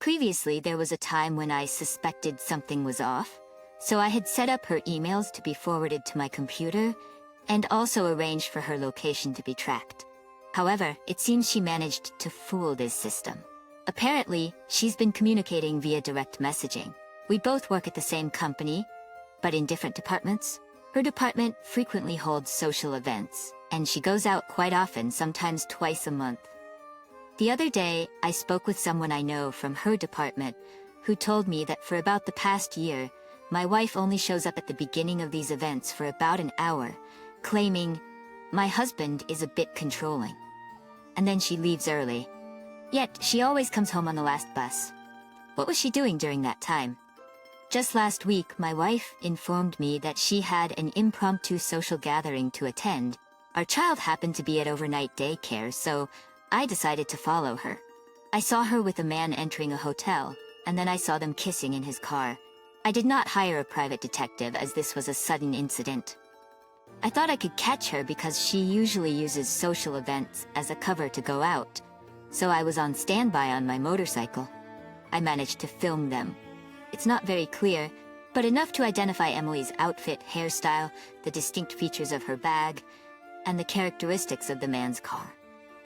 Previously, there was a time when I suspected something was off, so I had set up her emails to be forwarded to my computer and also arranged for her location to be tracked. However, it seems she managed to fool this system. Apparently, she's been communicating via direct messaging. We both work at the same company, but in different departments. Her department frequently holds social events, and she goes out quite often, sometimes twice a month. The other day, I spoke with someone I know from her department who told me that for about the past year, my wife only shows up at the beginning of these events for about an hour, claiming, "My husband is a bit controlling." And then she leaves early. Yet, she always comes home on the last bus. What was she doing during that time? Just last week, my wife informed me that she had an impromptu social gathering to attend. Our child happened to be at overnight daycare, so I decided to follow her. I saw her with a man entering a hotel, and then I saw them kissing in his car. I did not hire a private detective as this was a sudden incident. I thought I could catch her because she usually uses social events as a cover to go out, so I was on standby on my motorcycle. I managed to film them. It's not very clear, but enough to identify Emily's outfit, hairstyle, the distinct features of her bag, and the characteristics of the man's car.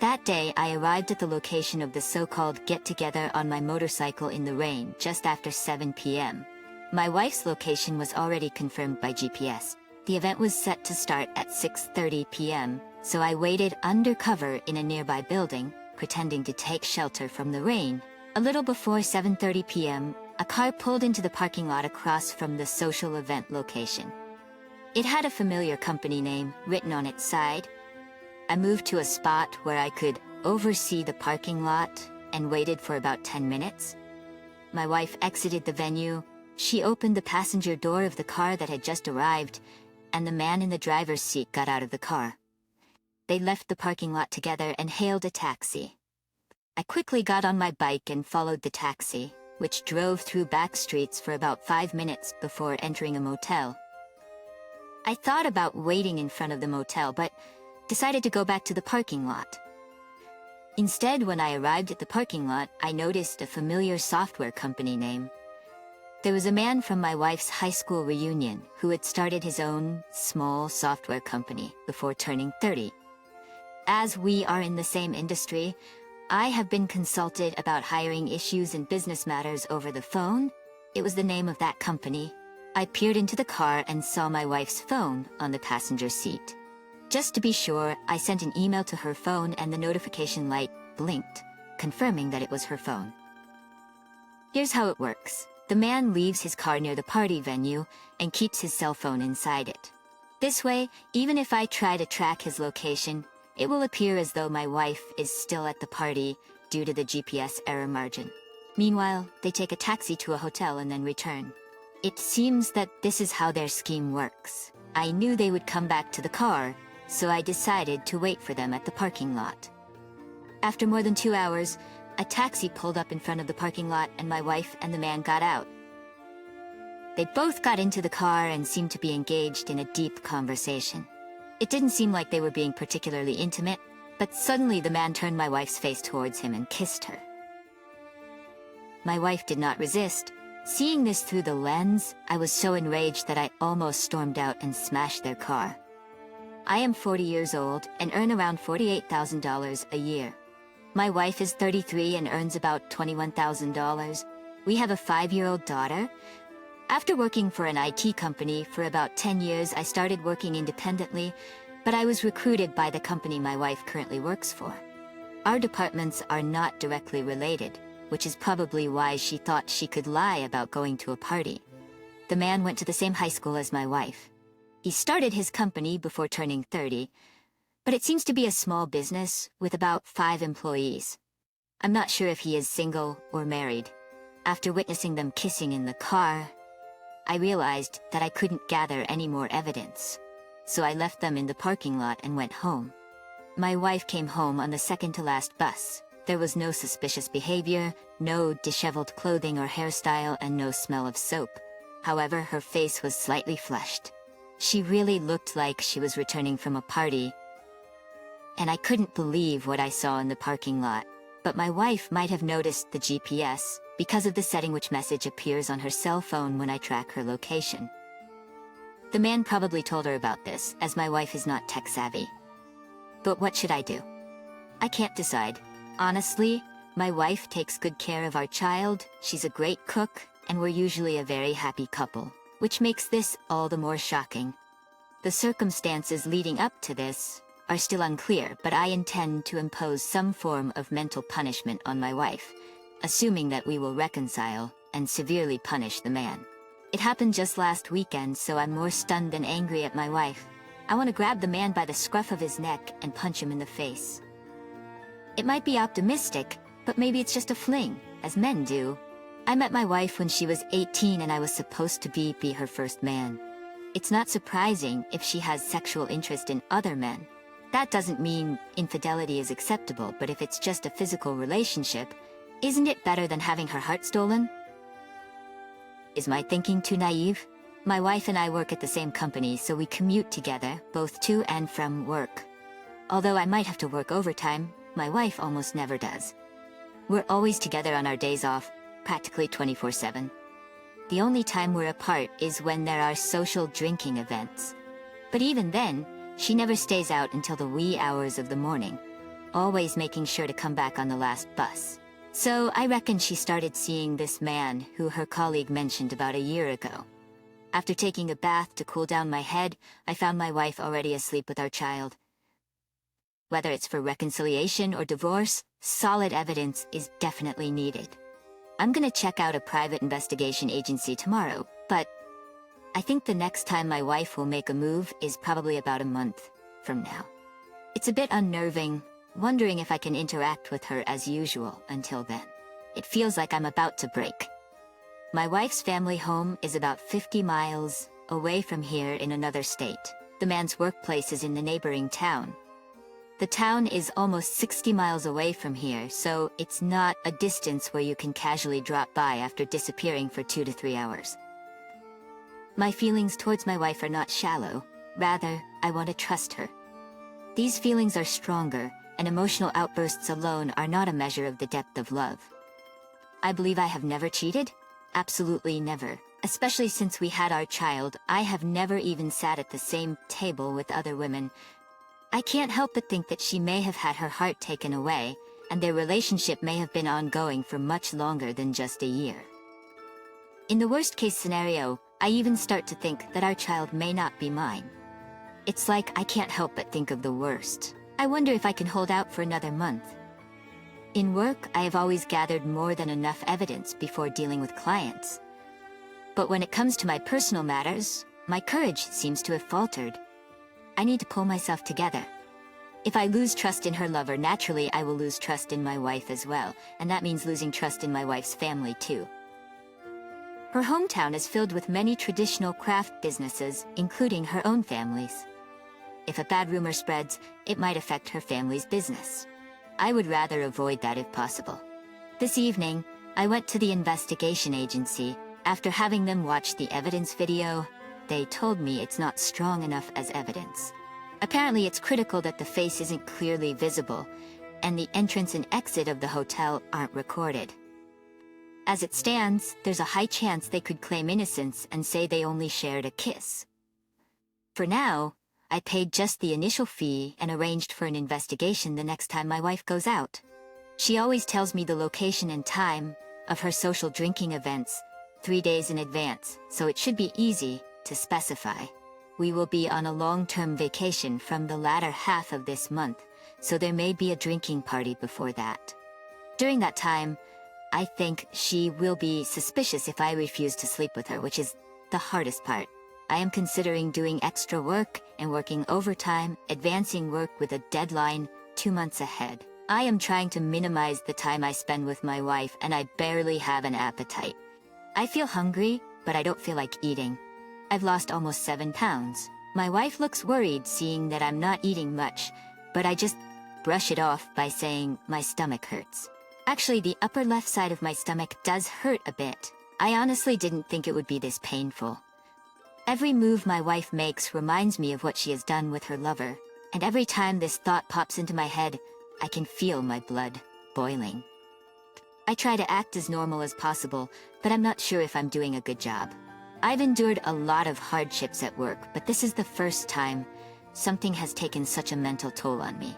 That day, I arrived at the location of the so-called get-together on my motorcycle in the rain just after 7 p.m. My wife's location was already confirmed by GPS. The event was set to start at 6:30 p.m., so I waited undercover in a nearby building, pretending to take shelter from the rain. A little before 7:30 p.m., a car pulled into the parking lot across from the social event location. It had a familiar company name written on its side. I moved to a spot where I could oversee the parking lot and waited for about 10 minutes. My wife exited the venue. She opened the passenger door of the car that had just arrived, and the man in the driver's seat got out of the car. They left the parking lot together and hailed a taxi. I quickly got on my bike and followed the taxi, which drove through back streets for about 5 minutes before entering a motel. I thought about waiting in front of the motel, but decided to go back to the parking lot. Instead, when I arrived at the parking lot, I noticed a familiar software company name. There was a man from my wife's high school reunion who had started his own small software company before turning 30. As we are in the same industry, I have been consulted about hiring issues and business matters over the phone. It was the name of that company. I peered into the car and saw my wife's phone on the passenger seat. Just to be sure, I sent an email to her phone and the notification light blinked, confirming that it was her phone. Here's how it works. The man leaves his car near the party venue and keeps his cell phone inside it. This way, even if I try to track his location, it will appear as though my wife is still at the party due to the GPS error margin. Meanwhile, they take a taxi to a hotel and then return. It seems that this is how their scheme works. I knew they would come back to the car, so I decided to wait for them at the parking lot. After more than 2 hours, a taxi pulled up in front of the parking lot and my wife and the man got out. They both got into the car and seemed to be engaged in a deep conversation. It didn't seem like they were being particularly intimate, but suddenly the man turned my wife's face towards him and kissed her. My wife did not resist. Seeing this through the lens, I was so enraged that I almost stormed out and smashed their car. I am 40 years old and earn around $48,000 a year. My wife is 33 and earns about $21,000. We have a 5-year-old daughter. After working for an IT company for about 10 years, I started working independently, but I was recruited by the company my wife currently works for. Our departments are not directly related, which is probably why she thought she could lie about going to a party. The man went to the same high school as my wife. He started his company before turning 30, but it seems to be a small business with about 5 employees. I'm not sure if he is single or married. After witnessing them kissing in the car, I realized that I couldn't gather any more evidence, so I left them in the parking lot and went home. My wife came home on the second-to-last bus. There was no suspicious behavior, no disheveled clothing or hairstyle, and no smell of soap. However, her face was slightly flushed. She really looked like she was returning from a party, and I couldn't believe what I saw in the parking lot. But my wife might have noticed the GPS, because of the setting which message appears on her cell phone when I track her location. The man probably told her about this, as my wife is not tech-savvy. But what should I do? I can't decide. Honestly, my wife takes good care of our child, she's a great cook, and we're usually a very happy couple, which makes this all the more shocking. The circumstances leading up to this are still unclear, but I intend to impose some form of mental punishment on my wife, assuming that we will reconcile and severely punish the man. It happened just last weekend, so I'm more stunned than angry at my wife. I want to grab the man by the scruff of his neck and punch him in the face. It might be optimistic, but maybe it's just a fling, as men do. I met my wife when she was 18 and I was supposed to be her first man. It's not surprising if she has sexual interest in other men. That doesn't mean infidelity is acceptable, but if it's just a physical relationship, isn't it better than having her heart stolen? Is my thinking too naive? My wife and I work at the same company, so we commute together, both to and from work. Although I might have to work overtime, my wife almost never does. We're always together on our days off, practically 24/7. The only time we're apart is when there are social drinking events. But even then, she never stays out until the wee hours of the morning, always making sure to come back on the last bus. So I reckon she started seeing this man who her colleague mentioned about a year ago. After taking a bath to cool down my head, I found my wife already asleep with our child. Whether it's for reconciliation or divorce, solid evidence is definitely needed. I'm gonna check out a private investigation agency tomorrow, but I think the next time my wife will make a move is probably about a month from now. It's a bit unnerving, wondering if I can interact with her as usual until then. It feels like I'm about to break. My wife's family home is about 50 miles away from here in another state. The man's workplace is in the neighboring town. The town is almost 60 miles away from here, so it's not a distance where you can casually drop by after disappearing for 2 to 3 hours. My feelings towards my wife are not shallow. Rather, I want to trust her. These feelings are stronger, and emotional outbursts alone are not a measure of the depth of love. I believe I have never cheated? Absolutely never. Especially since we had our child, I have never even sat at the same table with other women. I can't help but think that she may have had her heart taken away, and their relationship may have been ongoing for much longer than just a year. In the worst-case scenario, I even start to think that our child may not be mine. It's like I can't help but think of the worst. I wonder if I can hold out for another month. In work, I have always gathered more than enough evidence before dealing with clients. But when it comes to my personal matters, my courage seems to have faltered. I need to pull myself together. If I lose trust in her lover, naturally I will lose trust in my wife as well, and that means losing trust in my wife's family too. Her hometown is filled with many traditional craft businesses, including her own family's. If a bad rumor spreads, it might affect her family's business. I would rather avoid that if possible. This evening, I went to the investigation agency. After having them watch the evidence video, they told me it's not strong enough as evidence. Apparently it's critical that the face isn't clearly visible, and the entrance and exit of the hotel aren't recorded. As it stands, there's a high chance they could claim innocence and say they only shared a kiss. For now, I paid just the initial fee and arranged for an investigation the next time my wife goes out. She always tells me the location and time of her social drinking events 3 days in advance, so it should be easy to specify. We will be on a long-term vacation from the latter half of this month, so there may be a drinking party before that. During that time, I think she will be suspicious if I refuse to sleep with her, which is the hardest part. I am considering doing extra work and working overtime, advancing work with a deadline 2 months ahead. I am trying to minimize the time I spend with my wife, and I barely have an appetite. I feel hungry, but I don't feel like eating. I've lost almost 7 pounds. My wife looks worried seeing that I'm not eating much, but I just brush it off by saying my stomach hurts. Actually, the upper left side of my stomach does hurt a bit. I honestly didn't think it would be this painful. Every move my wife makes reminds me of what she has done with her lover, and every time this thought pops into my head, I can feel my blood boiling. I try to act as normal as possible, but I'm not sure if I'm doing a good job. I've endured a lot of hardships at work, but this is the first time something has taken such a mental toll on me.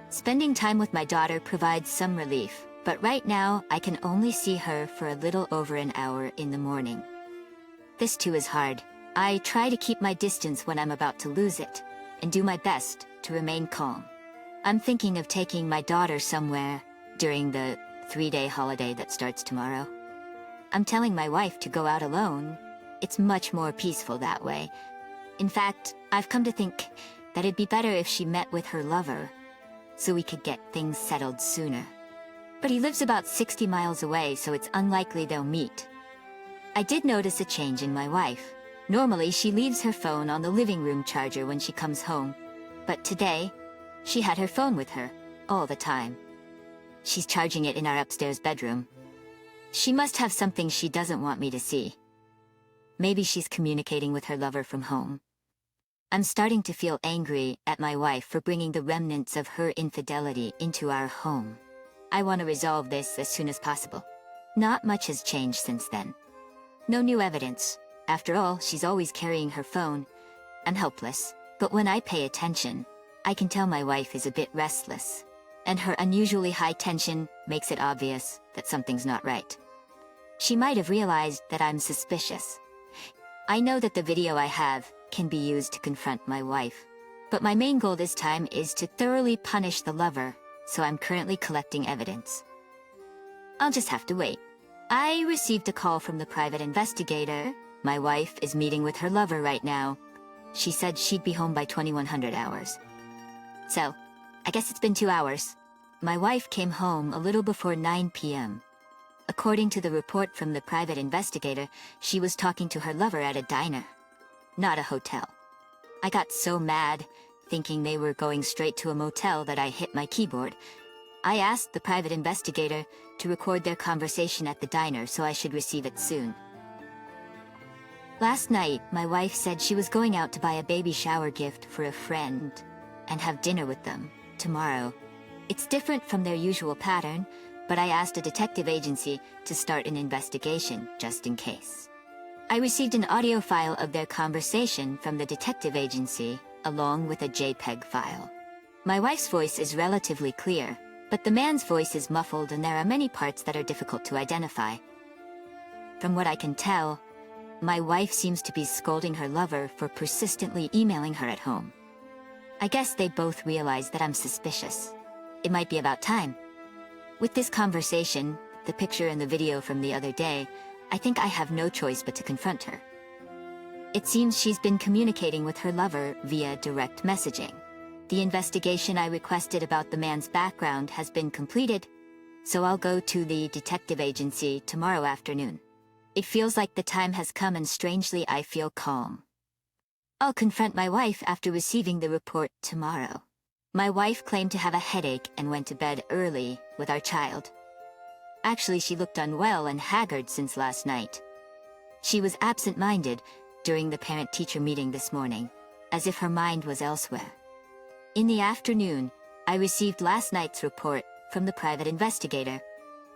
Spending time with my daughter provides some relief, but right now I can only see her for a little over an hour in the morning. This too is hard. I try to keep my distance when I'm about to lose it, and do my best to remain calm. I'm thinking of taking my daughter somewhere during the 3-day holiday that starts tomorrow. I'm telling my wife to go out alone. It's much more peaceful that way. In fact, I've come to think that it'd be better if she met with her lover, so we could get things settled sooner. But he lives about 60 miles away, so it's unlikely they'll meet. I did notice a change in my wife. Normally, she leaves her phone on the living room charger when she comes home, but today, she had her phone with her, all the time. She's charging it in our upstairs bedroom. She must have something she doesn't want me to see. Maybe she's communicating with her lover from home. I'm starting to feel angry at my wife for bringing the remnants of her infidelity into our home. I want to resolve this as soon as possible. Not much has changed since then. No new evidence. After all, she's always carrying her phone. I'm helpless, but when I pay attention, I can tell my wife is a bit restless, and her unusually high tension makes it obvious that something's not right. She might have realized that I'm suspicious. I know that the video I have can be used to confront my wife, but my main goal this time is to thoroughly punish the lover, so I'm currently collecting evidence. I'll just have to wait. I received a call from the private investigator. My wife is meeting with her lover right now. She said she'd be home by 2100 hours. So, I guess it's been 2 hours. My wife came home a little before 9 p.m. According to the report from the private investigator, she was talking to her lover at a diner, not a hotel. I got so mad, thinking they were going straight to a motel, that I hit my keyboard. I asked the private investigator to record their conversation at the diner so I should receive it soon. Last night, my wife said she was going out to buy a baby shower gift for a friend and have dinner with them tomorrow. It's different from their usual pattern, but I asked a detective agency to start an investigation just in case. I received an audio file of their conversation from the detective agency, along with a JPEG file. My wife's voice is relatively clear, but the man's voice is muffled and there are many parts that are difficult to identify. From what I can tell, my wife seems to be scolding her lover for persistently emailing her at home. I guess they both realize that I'm suspicious. It might be about time. With this conversation, the picture and the video from the other day, I think I have no choice but to confront her. It seems she's been communicating with her lover via direct messaging. The investigation I requested about the man's background has been completed, so I'll go to the detective agency tomorrow afternoon. It feels like the time has come, and strangely I feel calm. I'll confront my wife after receiving the report tomorrow. My wife claimed to have a headache and went to bed early with our child. Actually, she looked unwell and haggard since last night. She was absent-minded during the parent-teacher meeting this morning, as if her mind was elsewhere. In the afternoon, I received last night's report from the private investigator.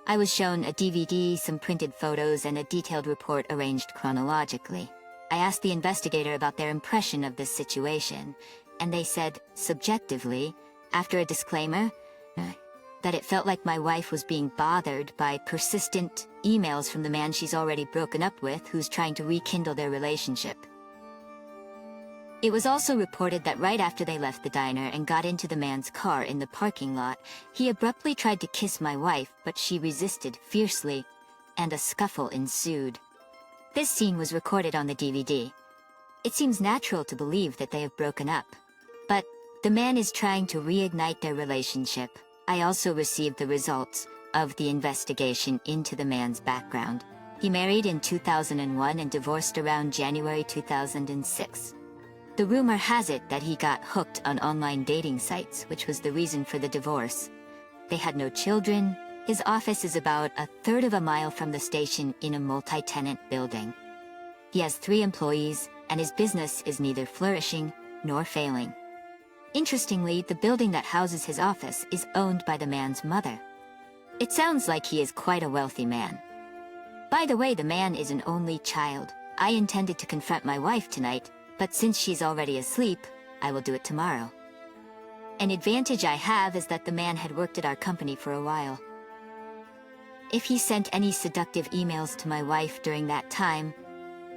I was shown a DVD, some printed photos, and a detailed report arranged chronologically. I asked the investigator about their impression of this situation, and they said, subjectively, after a disclaimer, that it felt like my wife was being bothered by persistent emails from the man she's already broken up with, who's trying to rekindle their relationship. It was also reported that right after they left the diner and got into the man's car in the parking lot, he abruptly tried to kiss my wife, but she resisted fiercely, and a scuffle ensued. This scene was recorded on the DVD. It seems natural to believe that they have broken up. But the man is trying to reignite their relationship. I also received the results of the investigation into the man's background. He married in 2001 and divorced around January 2006. The rumor has it that he got hooked on online dating sites, which was the reason for the divorce. They had no children. His office is about a third of a mile from the station in a multi-tenant building. He has 3 employees, and his business is neither flourishing nor failing. Interestingly, the building that houses his office is owned by the man's mother. It sounds like he is quite a wealthy man. By the way, the man is an only child. I intended to confront my wife tonight, but since she's already asleep, I will do it tomorrow. An advantage I have is that the man had worked at our company for a while. If he sent any seductive emails to my wife during that time,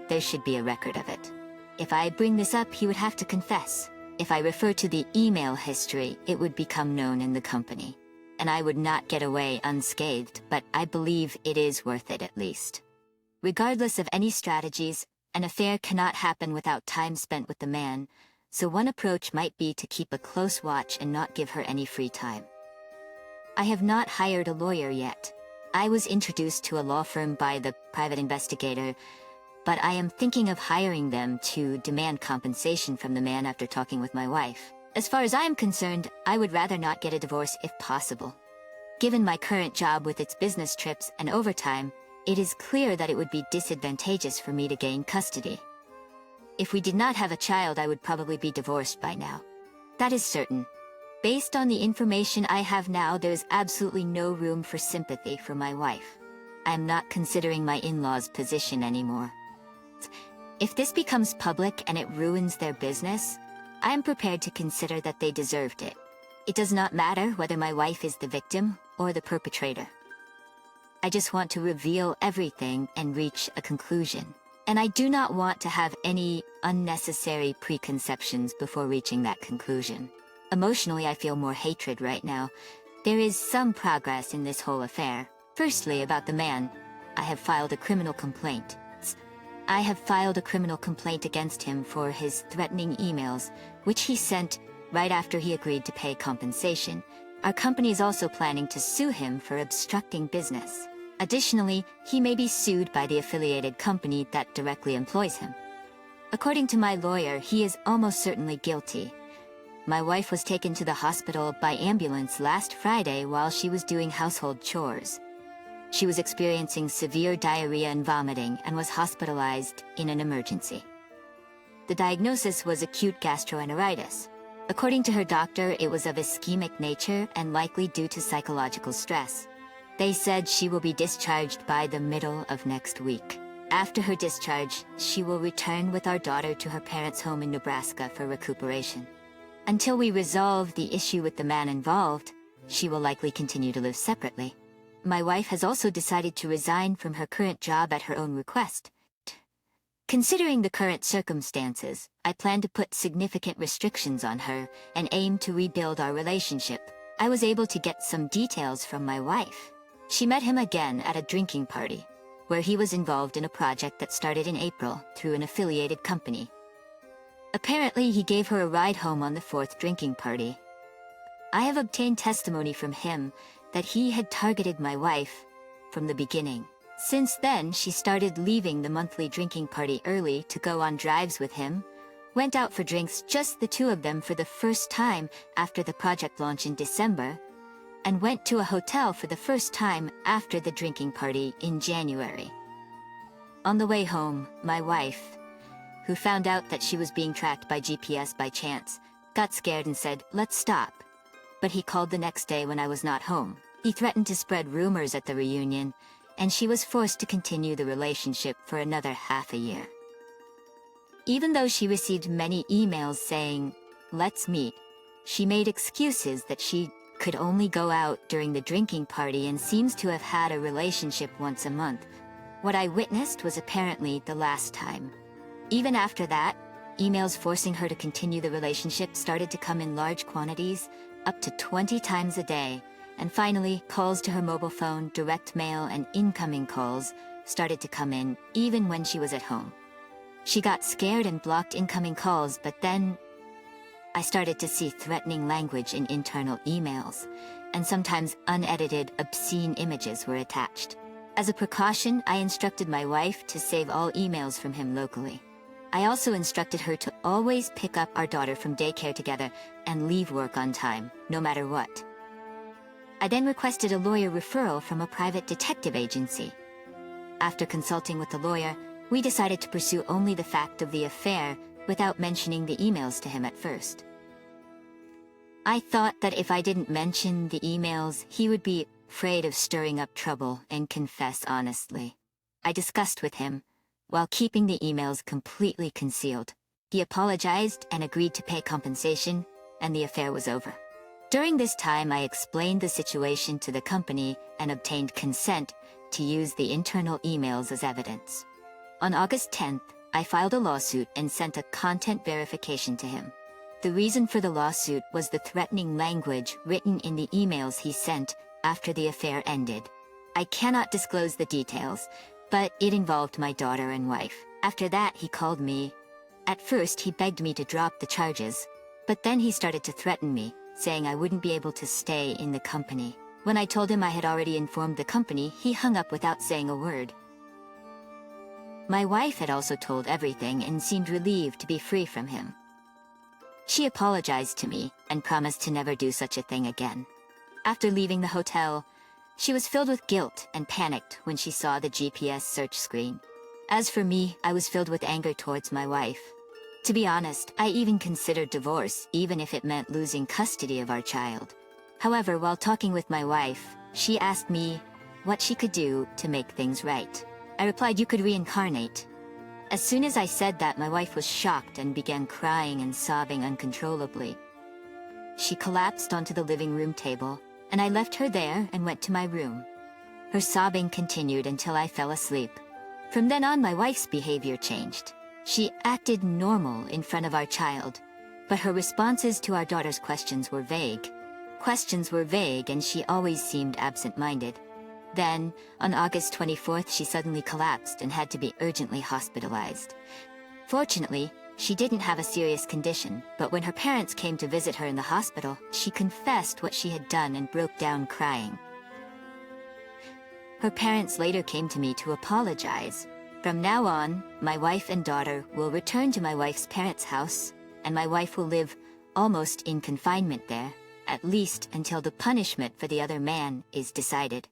there should be a record of it. If I bring this up, he would have to confess. If I refer to the email history, it would become known in the company. And I would not get away unscathed, but I believe it is worth it at least. Regardless of any strategies, an affair cannot happen without time spent with the man, so one approach might be to keep a close watch and not give her any free time. I have not hired a lawyer yet. I was introduced to a law firm by the private investigator, but I am thinking of hiring them to demand compensation from the man after talking with my wife. As far as I am concerned, I would rather not get a divorce if possible. Given my current job with its business trips and overtime, it is clear that it would be disadvantageous for me to gain custody. If we did not have a child, I would probably be divorced by now. That is certain. Based on the information I have now, there is absolutely no room for sympathy for my wife. I am not considering my in-laws' position anymore. If this becomes public and it ruins their business, I am prepared to consider that they deserved it. It does not matter whether my wife is the victim or the perpetrator. I just want to reveal everything and reach a conclusion. And I do not want to have any unnecessary preconceptions before reaching that conclusion. Emotionally, I feel more hatred right now. There is some progress in this whole affair. Firstly, about the man. I have filed a criminal complaint. I have filed a criminal complaint against him for his threatening emails, which he sent right after he agreed to pay compensation. Our company is also planning to sue him for obstructing business. Additionally, he may be sued by the affiliated company that directly employs him. According to my lawyer, he is almost certainly guilty. My wife was taken to the hospital by ambulance last Friday while she was doing household chores. She was experiencing severe diarrhea and vomiting and was hospitalized in an emergency. The diagnosis was acute gastroenteritis. According to her doctor, it was of ischemic nature and likely due to psychological stress. They said she will be discharged by the middle of next week. After her discharge, she will return with our daughter to her parents' home in Nebraska for recuperation. Until we resolve the issue with the man involved, she will likely continue to live separately. My wife has also decided to resign from her current job at her own request. Considering the current circumstances, I plan to put significant restrictions on her and aim to rebuild our relationship. I was able to get some details from my wife. She met him again at a drinking party, where he was involved in a project that started in April through an affiliated company. Apparently, he gave her a ride home on the fourth drinking party. I have obtained testimony from him that he had targeted my wife from the beginning. Since then, she started leaving the monthly drinking party early to go on drives with him, went out for drinks, just the two of them, for the first time after the project launch in December, and went to a hotel for the first time after the drinking party in January. On the way home, my wife, who found out that she was being tracked by GPS by chance, got scared and said, "Let's stop." But he called the next day when I was not home. He threatened to spread rumors at the reunion, and she was forced to continue the relationship for another half a year. Even though she received many emails saying, "Let's meet," she made excuses that she could only go out during the drinking party and seems to have had a relationship once a month. What I witnessed was apparently the last time. Even after that, emails forcing her to continue the relationship started to come in large quantities, up to 20 times a day, and finally, calls to her mobile phone, direct mail, and incoming calls started to come in, even when she was at home. She got scared and blocked incoming calls, but then I started to see threatening language in internal emails, and sometimes unedited, obscene images were attached. As a precaution, I instructed my wife to save all emails from him locally. I also instructed her to always pick up our daughter from daycare together and leave work on time, no matter what. I then requested a lawyer referral from a private detective agency. After consulting with the lawyer, we decided to pursue only the fact of the affair without mentioning the emails to him at first. I thought that if I didn't mention the emails, he would be afraid of stirring up trouble and confess honestly. I discussed with him, while keeping the emails completely concealed. He apologized and agreed to pay compensation, and the affair was over. During this time, I explained the situation to the company and obtained consent to use the internal emails as evidence. On August 10th, I filed a lawsuit and sent a content verification to him. The reason for the lawsuit was the threatening language written in the emails he sent after the affair ended. I cannot disclose the details, but it involved my daughter and wife. After that, he called me. At first, he begged me to drop the charges, but then he started to threaten me, saying I wouldn't be able to stay in the company. When I told him I had already informed the company, he hung up without saying a word. My wife had also told everything and seemed relieved to be free from him. She apologized to me and promised to never do such a thing again. After leaving the hotel, she was filled with guilt and panicked when she saw the GPS search screen. As for me, I was filled with anger towards my wife. To be honest, I even considered divorce, even if it meant losing custody of our child. However, while talking with my wife, she asked me what she could do to make things right. I replied, "You could reincarnate." As soon as I said that, my wife was shocked and began crying and sobbing uncontrollably. She collapsed onto the living room table, and I left her there and went to my room. Her sobbing continued until I fell asleep. From then on, my wife's behavior changed. She acted normal in front of our child, but her responses to our daughter's questions were vague. And she always seemed absent-minded. Then, on August 24th, she suddenly collapsed and had to be urgently hospitalized. Fortunately, she didn't have a serious condition, but when her parents came to visit her in the hospital, she confessed what she had done and broke down crying. Her parents later came to me to apologize. From now on, my wife and daughter will return to my wife's parents' house, and my wife will live almost in confinement there, at least until the punishment for the other man is decided.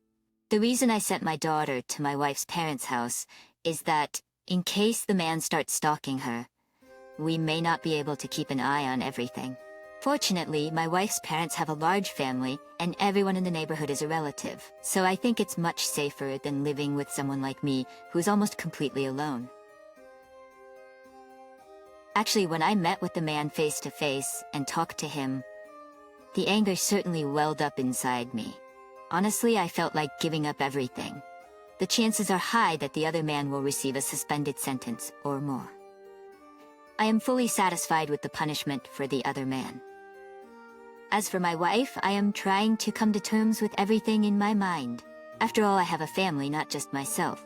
The reason I sent my daughter to my wife's parents' house is that, in case the man starts stalking her, we may not be able to keep an eye on everything. Fortunately, my wife's parents have a large family, and everyone in the neighborhood is a relative, so I think it's much safer than living with someone like me, who's almost completely alone. Actually, when I met with the man face to face and talked to him, the anger certainly welled up inside me. Honestly, I felt like giving up everything. The chances are high that the other man will receive a suspended sentence or more. I am fully satisfied with the punishment for the other man. As for my wife, I am trying to come to terms with everything in my mind. After all, I have a family, not just myself.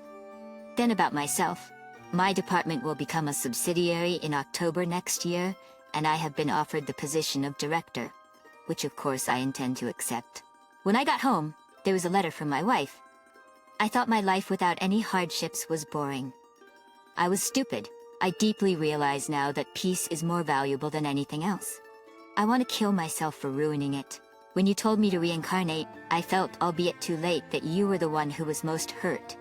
Then about myself, my department will become a subsidiary in October next year, and I have been offered the position of director, which of course I intend to accept. When I got home, there was a letter from my wife. I thought my life without any hardships was boring. I was stupid. I deeply realize now that peace is more valuable than anything else. I want to kill myself for ruining it. When you told me to reincarnate, I felt, albeit too late, that you were the one who was most hurt.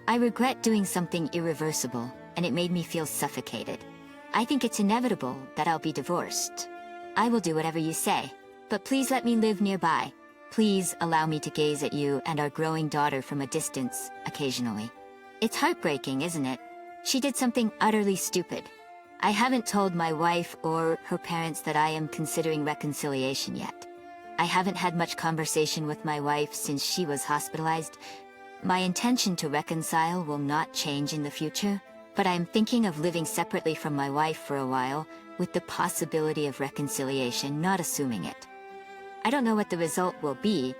I regret doing something irreversible, and it made me feel suffocated. I think it's inevitable that I'll be divorced. I will do whatever you say. But please let me live nearby. Please allow me to gaze at you and our growing daughter from a distance, occasionally. It's heartbreaking, isn't it? She did something utterly stupid. I haven't told my wife or her parents that I am considering reconciliation yet. I haven't had much conversation with my wife since she was hospitalized. My intention to reconcile will not change in the future, but I am thinking of living separately from my wife for a while, with the possibility of reconciliation, not assuming it. I don't know what the result will be,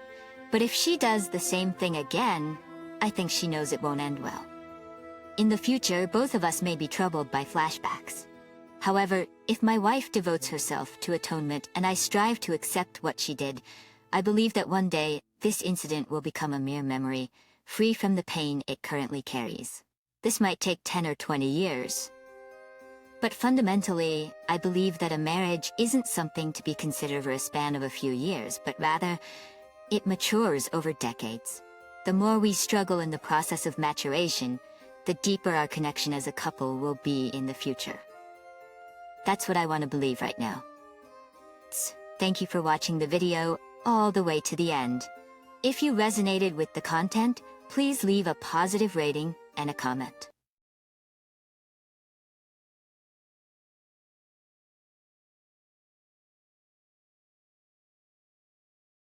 but if she does the same thing again, I think she knows it won't end well. In the future, both of us may be troubled by flashbacks. However, if my wife devotes herself to atonement and I strive to accept what she did, I believe that one day, this incident will become a mere memory, free from the pain it currently carries. This might take 10 or 20 years. But fundamentally, I believe that a marriage isn't something to be considered over a span of a few years, but rather, it matures over decades. The more we struggle in the process of maturation, the deeper our connection as a couple will be in the future. That's what I want to believe right now. Thank you for watching the video all the way to the end. If you resonated with the content, please leave a positive rating and a comment.